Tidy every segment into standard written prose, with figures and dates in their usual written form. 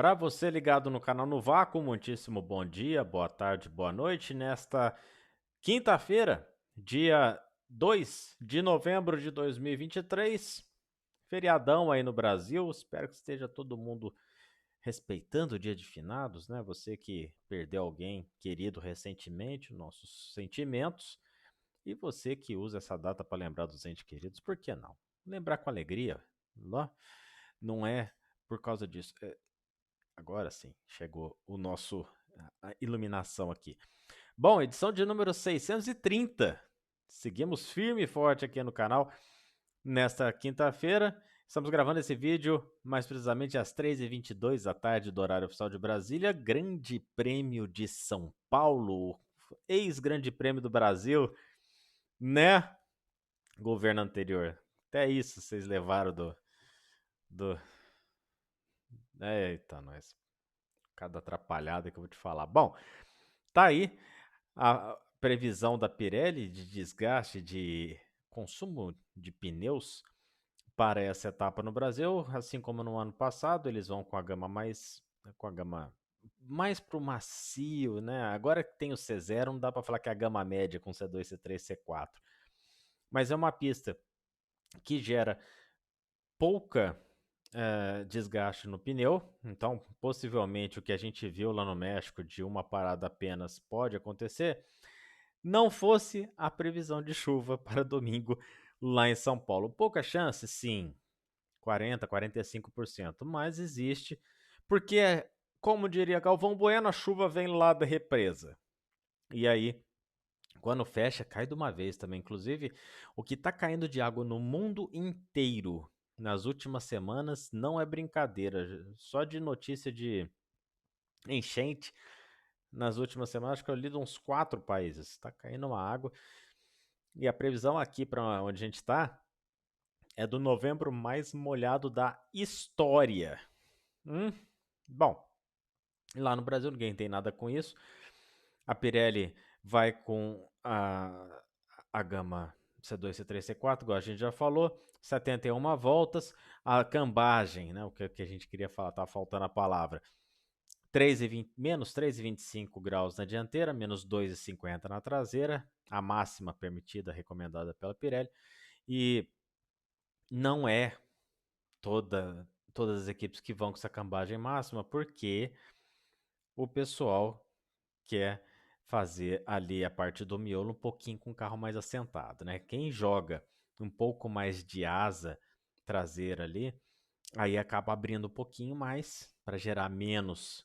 Para você ligado no canal no Vácuo, muitíssimo bom dia, boa tarde, boa noite. Nesta quinta-feira, dia 2 de novembro de 2023, feriadão aí no Brasil. Espero que esteja todo mundo respeitando o dia de finados, né? Você que perdeu alguém querido recentemente, nossos sentimentos. E você que usa essa data para lembrar dos entes queridos, por que não? Lembrar com alegria, não é por causa disso. Agora sim, chegou o nosso a iluminação aqui. Bom, edição de número 630. Seguimos firme e forte aqui no canal nesta quinta-feira. Estamos gravando esse vídeo mais precisamente às 3h22 da tarde do horário oficial de Brasília. Grande Prêmio de São Paulo, ex-Grande Prêmio do Brasil, né? Governo anterior. Até isso vocês levaram do... Eita, nós. Cada atrapalhada que eu vou te falar. Bom, tá aí a previsão da Pirelli de desgaste de consumo de pneus para essa etapa no Brasil, assim como no ano passado, eles vão com a gama mais pro macio, né? Agora que tem o C0, não dá para falar que é a gama média com C2, C3, C4. Mas é uma pista que gera pouca desgaste no pneu, então possivelmente o que a gente viu lá no México de uma parada apenas pode acontecer, não fosse a previsão de chuva para domingo lá em São Paulo. Pouca chance, sim, 40, 45%, mas existe, porque, como diria Galvão Bueno, a chuva vem lá da represa. E aí, quando fecha, cai de uma vez também. Inclusive, o que está caindo de água no mundo inteiro nas últimas semanas não é brincadeira. Só de notícia de enchente nas últimas semanas, acho que eu li de uns 4 países. Está caindo uma água. E a previsão aqui para onde a gente está é do novembro mais molhado da história. Bom, lá no Brasil ninguém tem nada com isso. A Pirelli vai com a gama C2, C3, C4, igual a gente já falou, 71 voltas. A cambagem, né, o que a gente queria falar, tá faltando a palavra. 3,20, menos 3,25 graus na dianteira, menos 2,50 na traseira, a máxima permitida, recomendada pela Pirelli. E não é todas as equipes que vão com essa cambagem máxima, porque o pessoal quer fazer ali a parte do miolo um pouquinho com o carro mais assentado, né? Quem joga um pouco mais de asa traseira ali, aí acaba abrindo um pouquinho mais para gerar menos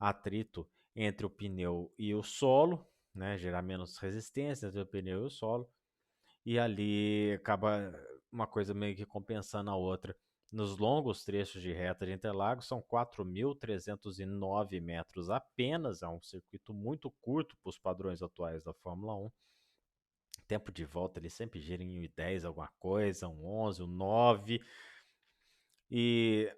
atrito entre o pneu e o solo, né? Gerar menos resistência entre o pneu e o solo. E ali acaba uma coisa meio que compensando a outra. Nos longos trechos de reta de Interlagos, são 4.309 metros apenas, é um circuito muito curto para os padrões atuais da Fórmula 1. Tempo de volta ele sempre gira em 1,10 alguma coisa, 1,11, 1,9. E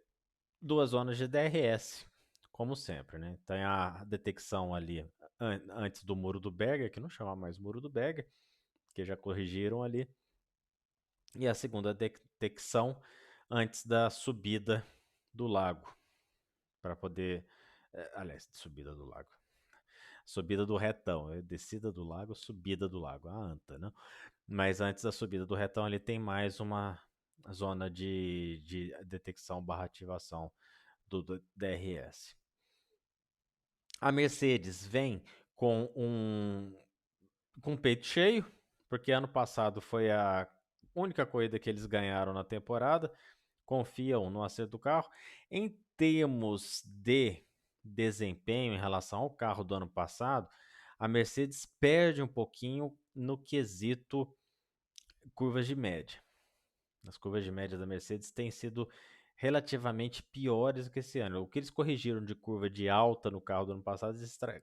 2 zonas de DRS, como sempre, né? Tem a detecção ali antes do muro do Berger, que não chama mais muro do Berger, que já corrigiram ali. E a segunda detecção antes da subida do lago, para poder. Aliás, subida do lago. Subida do retão, descida do lago, subida do lago, a anta, né? Mas antes da subida do retão, ali tem mais uma zona de detecção barra ativação do DRS. A Mercedes vem com peito cheio, porque ano passado foi a única corrida que eles ganharam na temporada. Confiam no acerto do carro. Em termos de desempenho em relação ao carro do ano passado, a Mercedes perde um pouquinho no quesito curvas de média. As curvas de média da Mercedes têm sido relativamente piores do que esse ano. O que eles corrigiram de curva de alta no carro do ano passado,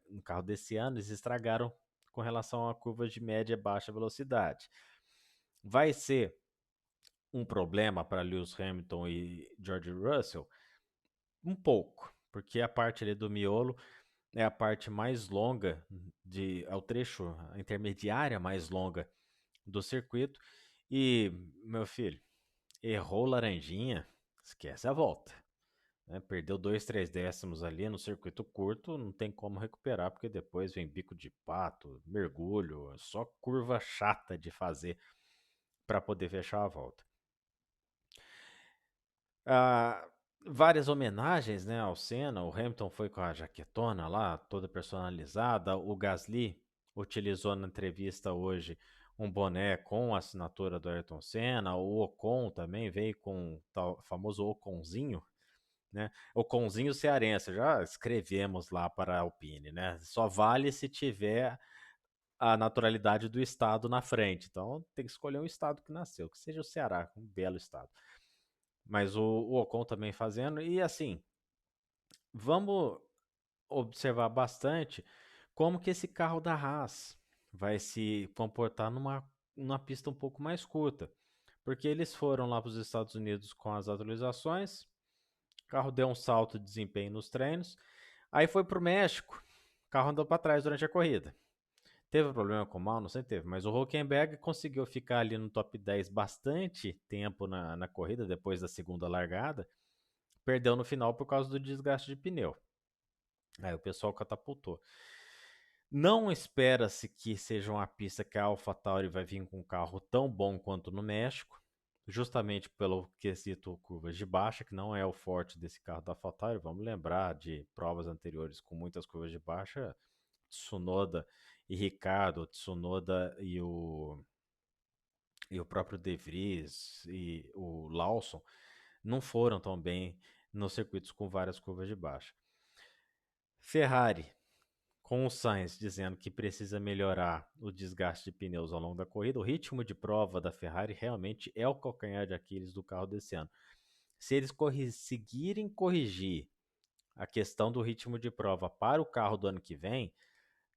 no carro desse ano, eles estragaram com relação a curvas de média e baixa velocidade. Vai ser um problema para Lewis Hamilton e George Russell? Um pouco, porque a parte ali do miolo é a parte mais longa, é o trecho, a intermediária mais longa do circuito. E, meu filho, errou laranjinha, esquece a volta. né? Perdeu 2, 3 décimos ali no circuito curto, não tem como recuperar, porque depois vem bico de pato, mergulho, só curva chata de fazer para poder fechar a volta. Ah, várias homenagens, né, ao Senna. O Hamilton foi com a jaquetona lá, toda personalizada. O Gasly utilizou na entrevista hoje um boné com a assinatura do Ayrton Senna. O Ocon também veio com o tal famoso Oconzinho, né? Oconzinho cearense, já escrevemos lá para a Alpine, né? Só vale se tiver a naturalidade do estado na frente. Então tem que escolher um estado que nasceu, que seja o Ceará, um belo estado. Mas o Ocon também fazendo. E assim, vamos observar bastante como que esse carro da Haas vai se comportar numa pista um pouco mais curta. Porque eles foram lá para os Estados Unidos com as atualizações, o carro deu um salto de desempenho nos treinos, aí foi para o México, o carro andou para trás durante a corrida. Teve problema com o Magnussen? Teve, mas o Hülkenberg conseguiu ficar ali no top 10 bastante tempo na corrida, depois da segunda largada. Perdeu no final por causa do desgaste de pneu. Aí o pessoal catapultou. Não espera-se que seja uma pista que a AlphaTauri vai vir com um carro tão bom quanto no México, justamente pelo quesito curvas de baixa, que não é o forte desse carro da AlphaTauri. Vamos lembrar de provas anteriores com muitas curvas de baixa, Tsunoda e Ricardo, Tsunoda e o próprio De Vries e o Lawson não foram tão bem nos circuitos com várias curvas de baixa. Ferrari, com o Sainz dizendo que precisa melhorar o desgaste de pneus ao longo da corrida, o ritmo de prova da Ferrari realmente é o calcanhar de Aquiles do carro desse ano. Se eles conseguirem corrigir a questão do ritmo de prova para o carro do ano que vem,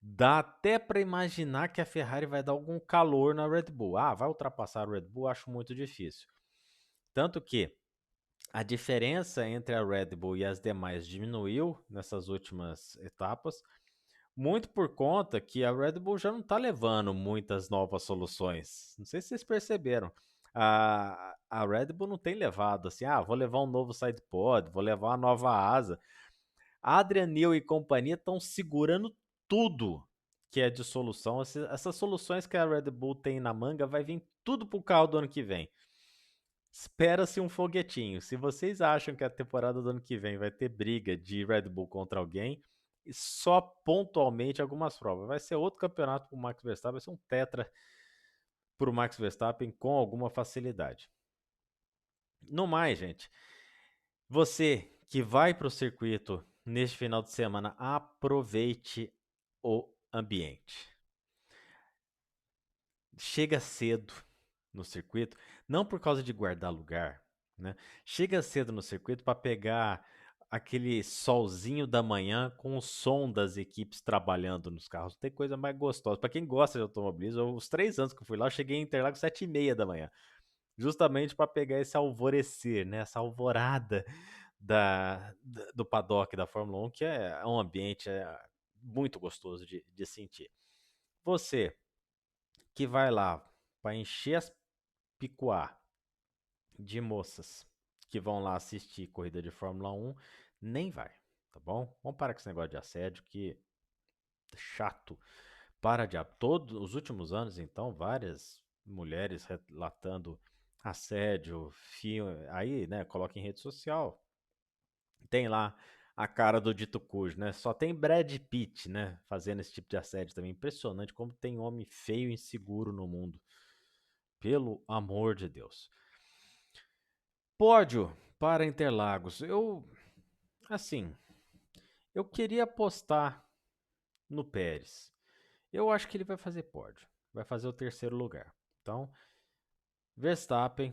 dá até para imaginar que a Ferrari vai dar algum calor na Red Bull. Ah, vai ultrapassar a Red Bull? Acho muito difícil. Tanto que a diferença entre a Red Bull e as demais diminuiu nessas últimas etapas, muito por conta que a Red Bull já não está levando muitas novas soluções. Não sei se vocês perceberam. A Red Bull não tem levado assim, vou levar um novo sidepod, vou levar uma nova asa. Adrian Newey e companhia estão segurando tudo que é de solução. Essas soluções que a Red Bull tem na manga vai vir tudo pro carro do ano que vem. Espera-se um foguetinho. Se vocês acham que a temporada do ano que vem vai ter briga de Red Bull contra alguém, só pontualmente algumas provas. Vai ser outro campeonato para o Max Verstappen, vai ser um tetra para o Max Verstappen com alguma facilidade. No mais, gente, você que vai para o circuito neste final de semana, aproveite o ambiente. Chega cedo no circuito, não por causa de guardar lugar, né? Chega cedo no circuito para pegar aquele solzinho da manhã com o som das equipes trabalhando nos carros. Não tem coisa mais gostosa. Para quem gosta de automobilismo, os 3 anos que eu fui lá, eu cheguei em Interlagos 7h30 da manhã, justamente para pegar esse alvorecer, né? Essa alvorada do paddock da Fórmula 1, que é um ambiente muito gostoso de sentir. Você que vai lá para encher as picuá de moças que vão lá assistir corrida de Fórmula 1, nem vai, tá bom? Vamos parar com esse negócio de assédio, que chato. Para de todos os últimos anos, então, várias mulheres relatando assédio, aí, né, coloca em rede social. Tem lá a cara do dito cujo, né? Só tem Brad Pitt, né, fazendo esse tipo de assédio também. Impressionante como tem homem feio e inseguro no mundo. Pelo amor de Deus. Pódio para Interlagos. Assim, eu queria apostar no Pérez. Eu acho que ele vai fazer pódio. Vai fazer o terceiro lugar. Então, Verstappen,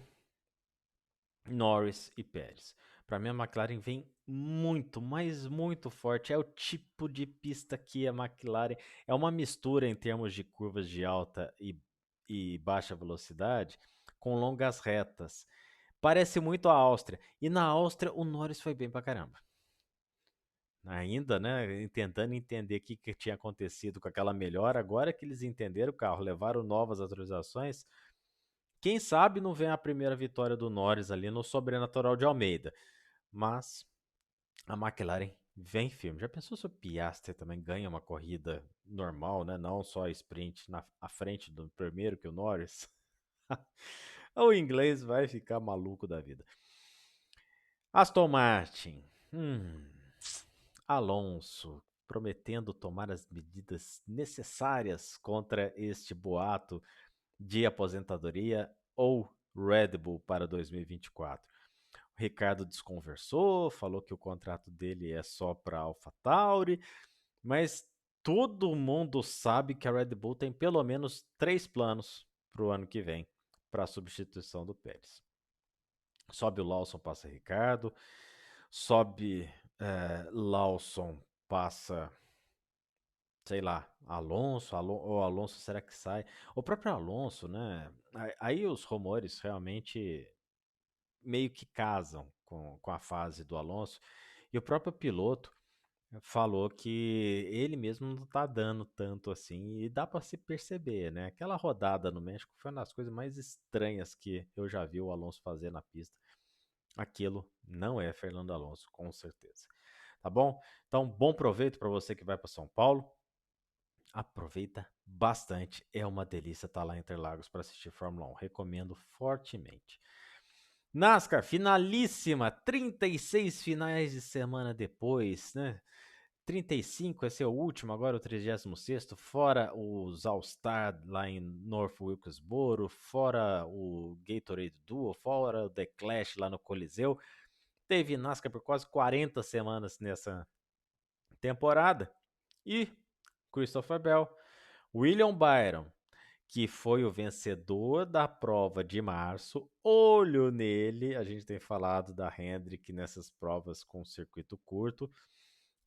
Norris e Pérez. Para mim, a McLaren vem muito, mas muito forte. É o tipo de pista que a McLaren é uma mistura em termos de curvas de alta e baixa velocidade com longas retas. Parece muito a Áustria. E na Áustria, o Norris foi bem pra caramba. Ainda, né, tentando entender o que tinha acontecido com aquela melhora. Agora que eles entenderam o carro, levaram novas atualizações. Quem sabe não vem a primeira vitória do Norris ali no Sobrenatural de Almeida. Mas a McLaren vem firme. Já pensou se o Piastri também ganha uma corrida normal, né? Não só sprint à frente do primeiro que o Norris? O inglês vai ficar maluco da vida. Aston Martin. Alonso prometendo tomar as medidas necessárias contra este boato de aposentadoria ou Red Bull para 2024. O Ricardo desconversou, falou que o contrato dele é só para AlphaTauri, mas todo mundo sabe que a Red Bull tem pelo menos 3 planos para o ano que vem para a substituição do Pérez. Sobe o Lawson, passa Ricardo. Sobe Lawson, passa, sei lá, Alonso, ou Alonso será que sai? O próprio Alonso, né? Aí os rumores realmente meio que casam com a fase do Alonso. E o próprio piloto falou que ele mesmo não tá dando tanto assim, e dá para se perceber, né? Aquela rodada no México foi uma das coisas mais estranhas que eu já vi o Alonso fazer na pista. Aquilo não é Fernando Alonso, com certeza. Tá bom? Então, bom proveito para você que vai para São Paulo. Aproveita bastante. É uma delícia estar lá em Interlagos para assistir Fórmula 1. Recomendo fortemente. NASCAR, finalíssima, 36 finais de semana depois, né? 35, esse é o último, agora o 36º, fora os All-Star lá em North Wilkesboro, fora o Gatorade Duel, fora o The Clash lá no Coliseu. Teve NASCAR por quase 40 semanas nessa temporada. E Christopher Bell, William Byron, que foi o vencedor da prova de março. Olho nele, a gente tem falado da Hendrick nessas provas com circuito curto.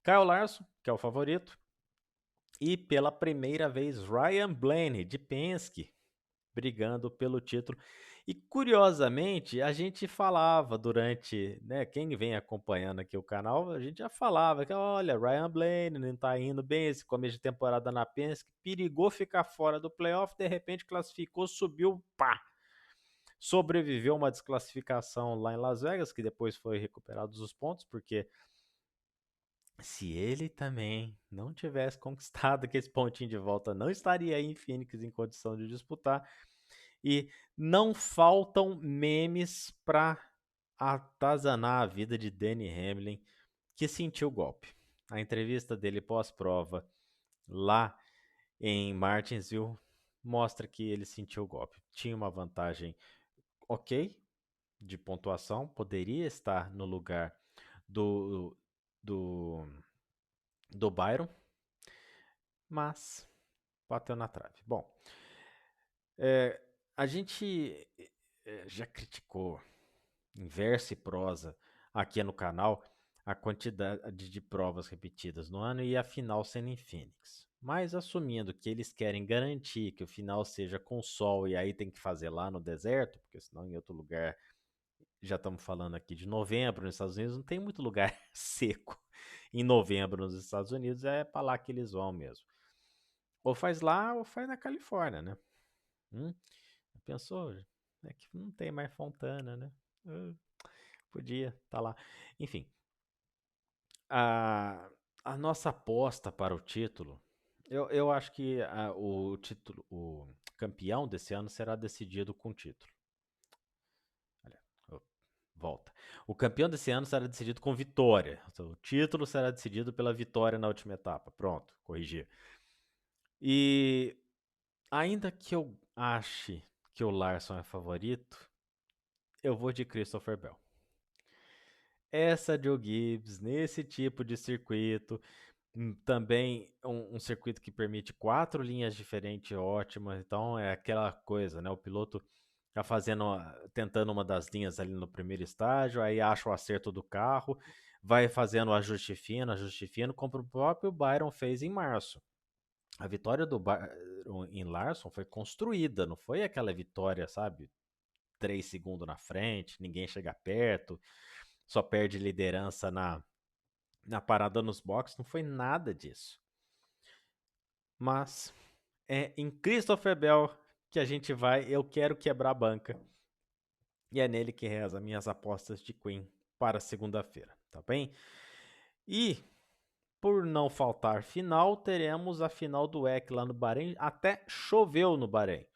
Kyle Larson, que é o favorito. E pela primeira vez, Ryan Blaney, de Penske, brigando pelo título. E curiosamente, a gente falava durante, né, quem vem acompanhando aqui o canal, a gente já falava que, olha, Ryan Blaney não tá indo bem, esse começo de temporada na Penske, perigou ficar fora do playoff, de repente classificou, subiu, pá! Sobreviveu uma desclassificação lá em Las Vegas, que depois foi recuperados os pontos, porque se ele também não tivesse conquistado aquele pontinho de volta, não estaria aí em Phoenix em condição de disputar. E não faltam memes para atazanar a vida de Danny Hamlin, que sentiu o golpe. A entrevista dele pós-prova lá em Martinsville mostra que ele sentiu o golpe. Tinha uma vantagem ok de pontuação, poderia estar no lugar do, do, do Byron, mas bateu na trave. Bom, a gente já criticou em verso e prosa aqui no canal a quantidade de provas repetidas no ano e a final sendo em Phoenix. Mas assumindo que eles querem garantir que o final seja com sol e aí tem que fazer lá no deserto, porque senão em outro lugar, já estamos falando aqui de novembro nos Estados Unidos, não tem muito lugar seco em novembro nos Estados Unidos, é para lá que eles vão mesmo. Ou faz lá ou faz na Califórnia, né? Pensou? É que não tem mais Fontana, né? Podia estar lá. Enfim, a, a nossa aposta para o título, eu acho que o título, o campeão desse ano será decidido com título. Olha, volta. O campeão desse ano será decidido com vitória. O título será decidido pela vitória na última etapa. Pronto, corrigir. E ainda que eu ache que o Larson é favorito, eu vou de Christopher Bell. Essa Joe Gibbs, nesse tipo de circuito, também um circuito que permite 4 linhas diferentes ótimas, então é aquela coisa, né? O piloto tá tentando uma das linhas ali no primeiro estágio, aí acha o acerto do carro, vai fazendo o ajuste fino, como o próprio Byron fez em março. A vitória do Byron em Larson foi construída, não foi aquela vitória, sabe? 3 segundos na frente, ninguém chega perto, só perde liderança na parada nos boxes, não foi nada disso. Mas é em Christopher Bell que a gente vai. Eu quero quebrar a banca. E é nele que reza minhas apostas de Queen para segunda-feira, tá bem? E, por não faltar final, teremos a final do WEC lá no Bahrein. Até choveu no Bahrein.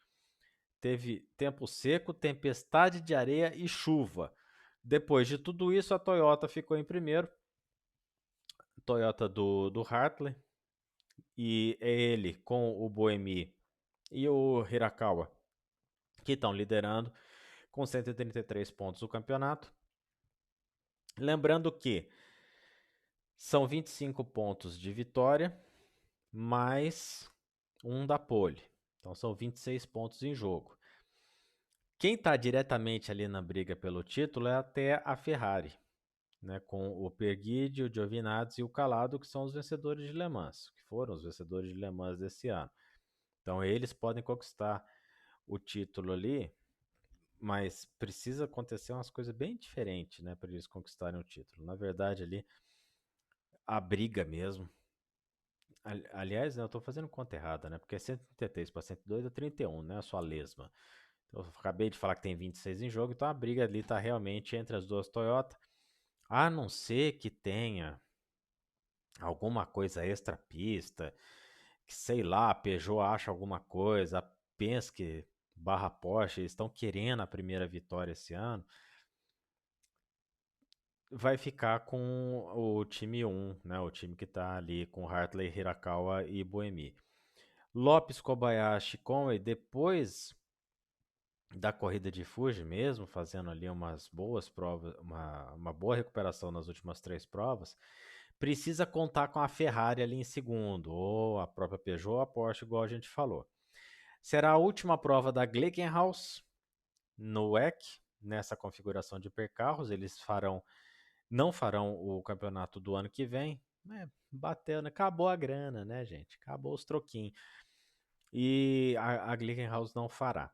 Teve tempo seco, tempestade de areia e chuva. Depois de tudo isso, a Toyota ficou em primeiro. Toyota do Hartley. E é ele com o Buemi e o Hirakawa que estão liderando com 133 pontos o campeonato. Lembrando que são 25 pontos de vitória, mais um da pole. Então são 26 pontos em jogo. Quem está diretamente ali na briga pelo título é até a Ferrari, né, com o Perguidi, o Giovinazzi e o Calado, que são os vencedores de Le Mans, que foram os vencedores de Le Mans desse ano. Então eles podem conquistar o título ali, mas precisa acontecer umas coisas bem diferentes, né, para eles conquistarem o título. Na verdade, ali, a briga mesmo. Aliás, né, eu estou fazendo conta errada, né? Porque é 133 para 102 é 31, né? A sua lesma. Eu acabei de falar que tem 26 em jogo, então a briga ali está realmente entre as duas Toyota. A não ser que tenha alguma coisa extra pista, que sei lá, a Peugeot acha alguma coisa, a Penske barra Porsche estão querendo a primeira vitória esse ano, vai ficar com o time 1, né? O time que está ali com Hartley, Hirakawa e Buemi. Lopes, Kobayashi, Conway, depois da corrida de Fuji mesmo, fazendo ali umas boas provas, uma boa recuperação nas últimas 3 provas, precisa contar com a Ferrari ali em segundo, ou a própria Peugeot ou a Porsche, igual a gente falou. Será a última prova da Glickenhaus no WEC, nessa configuração de hipercarros. Eles não farão o campeonato do ano que vem. Bateu, né? Acabou a grana, né, gente? Acabou os troquinhos. E a Glickenhaus não fará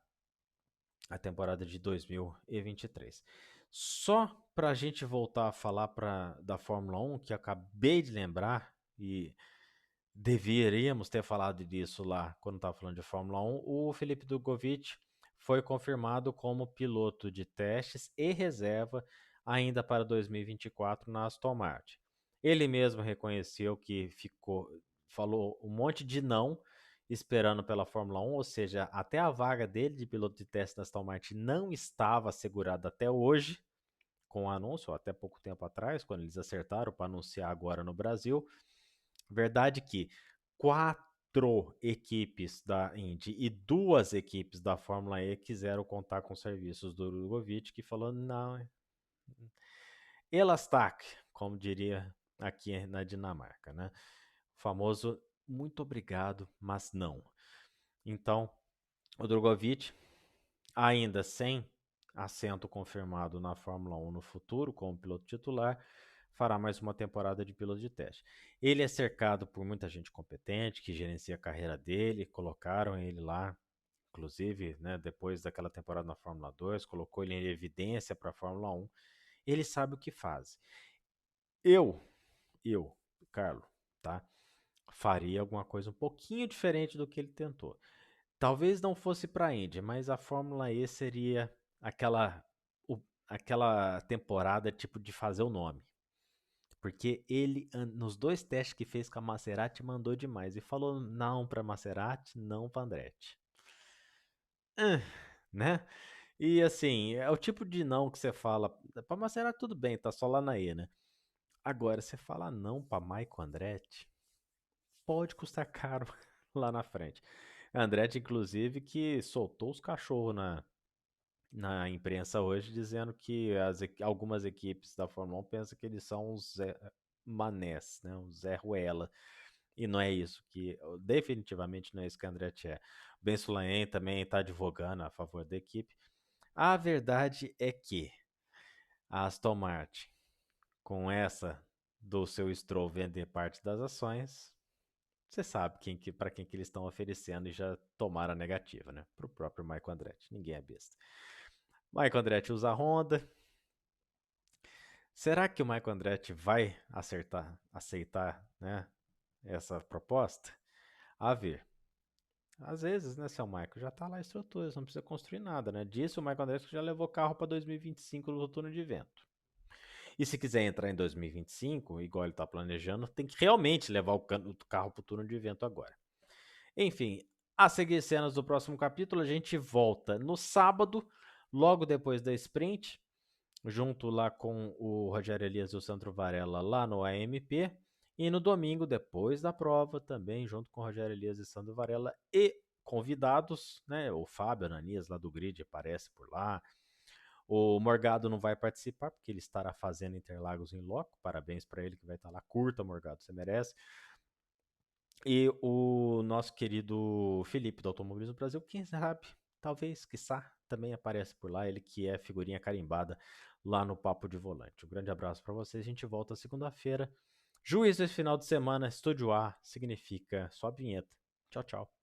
a temporada de 2023. Só para a gente voltar a falar da Fórmula 1, que eu acabei de lembrar, e deveríamos ter falado disso lá quando estava falando de Fórmula 1, o Felipe Drugovich foi confirmado como piloto de testes e reserva ainda para 2024 na Aston Martin. Ele mesmo reconheceu que falou um monte de não esperando pela Fórmula 1, ou seja, até a vaga dele de piloto de teste na Aston Martin não estava assegurada até hoje, com o anúncio, até pouco tempo atrás, quando eles acertaram para anunciar agora no Brasil. Verdade que 4 equipes da Indy e 2 equipes da Fórmula E quiseram contar com os serviços do Drogovic, que falou não, Elastak, como diria aqui na Dinamarca, né? O famoso muito obrigado, mas não. Então, o Drogovic, ainda sem assento confirmado na Fórmula 1 no futuro como piloto titular, fará mais uma temporada de piloto de teste. Ele é cercado por muita gente competente que gerencia a carreira dele, colocaram ele lá, inclusive, né, depois daquela temporada na Fórmula 2, colocou ele em evidência para a Fórmula 1. Ele sabe o que faz. Eu, Carlos, tá? Faria alguma coisa um pouquinho diferente do que ele tentou. Talvez não fosse para a Indy, mas a Fórmula E seria aquela, aquela temporada tipo de fazer o nome. Porque ele, nos 2 testes que fez com a Maserati, mandou demais. E falou não para Maserati, não para Andretti. Né? E assim, é o tipo de não que você fala. Para Maserati tudo bem, tá só lá na E, né? Agora, você fala não para Michael Andretti, pode custar caro lá na frente. Andretti, inclusive, que soltou os cachorros na imprensa hoje, dizendo que algumas equipes da Fórmula 1 pensam que eles são os Zé Manés, né? Os Zé Ruela. E não é isso, que definitivamente não é isso que a Andretti é. O Ben Sulayem também está advogando a favor da equipe. A verdade é que a Aston Martin, com essa do seu Stroll vender parte das ações, você sabe para quem que eles estão oferecendo e já tomaram a negativa, né? Para o próprio Michael Andretti. Ninguém é besta. Michael Andretti usa a Honda. Será que o Michael Andretti vai aceitar, né, essa proposta? A ver. Às vezes, né, seu Michael, já tá lá a estrutura, você não precisa construir nada, né? Disso o Michael Andretti já levou carro para 2025 no turno de vento. E se quiser entrar em 2025, igual ele está planejando, tem que realmente levar o carro para o túnel de vento agora. Enfim, a seguir cenas do próximo capítulo, a gente volta no sábado, logo depois da sprint, junto lá com o Rogério Elias e o Sandro Varela lá no AMP. E no domingo, depois da prova, também junto com o Rogério Elias e Sandro Varela e convidados, né? O Fábio Ananias lá do Grid aparece por lá. O Morgado não vai participar porque ele estará fazendo Interlagos em loco. Parabéns para ele que vai estar lá. Curta, Morgado, você merece. E o nosso querido Felipe do Automobilismo Brasil, quem sabe, talvez, quiçá, também aparece por lá. Ele que é figurinha carimbada lá no Papo de Volante. Um grande abraço para vocês. A gente volta segunda-feira. Juízo esse final de semana, Estúdio A significa só vinheta. Tchau, tchau.